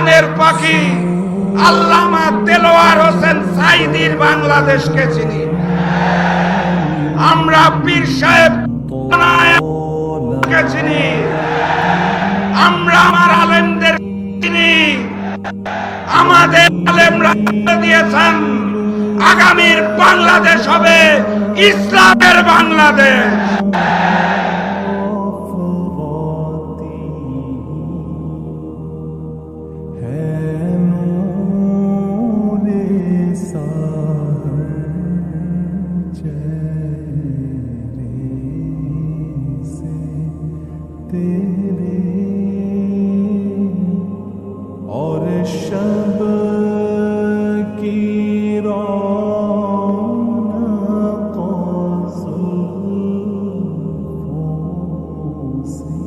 প্রাণের পাখি আল্লামা দেলোয়ার হোসেন সাঈদীর বাংলাদেশকে চিনি। আমরা পীর সাহেব কে চিনি। আমরা আমার আলেমদের চিনি। আমাদের আলেমরা দিয়েছেন আগামীর বাংলাদেশ হবে ইসলামের বাংলাদেশ। और शब की रौनक जुल्फों से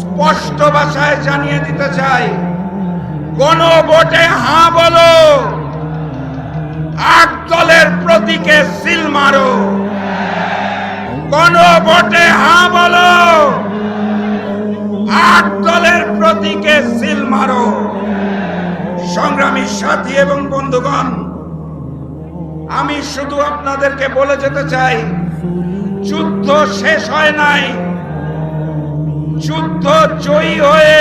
স্পষ্ট ভাষায় জানিয়ে দিতে চাই, গণভোটে হ্যাঁ বলো, ৮ দলের প্রতীকে সিল মারো। গণভোটে হ্যাঁ বলো, ৮ দলের প্রতীকে সিল মারো। সংগ্রামী সাথী এবং বন্ধুগণ, আমি শুধু আপনাদেরকে বলে যেতে চাই, যুদ্ধ শেষ হয় নাই। যুদ্ধ জয়ী হয়ে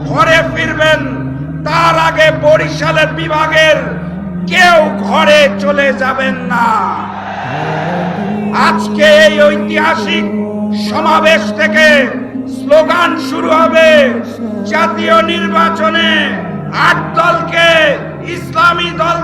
ঘরে ফিরবেন, তার আগে বরিশালের বিভাগের কেউ ঘরে চলে যাবেন না। আজকে এই ঐতিহাসিক সমাবেশ থেকে স্লোগান শুরু হবে, জাতীয় নির্বাচনে ৮ দলকে ইসলামী দল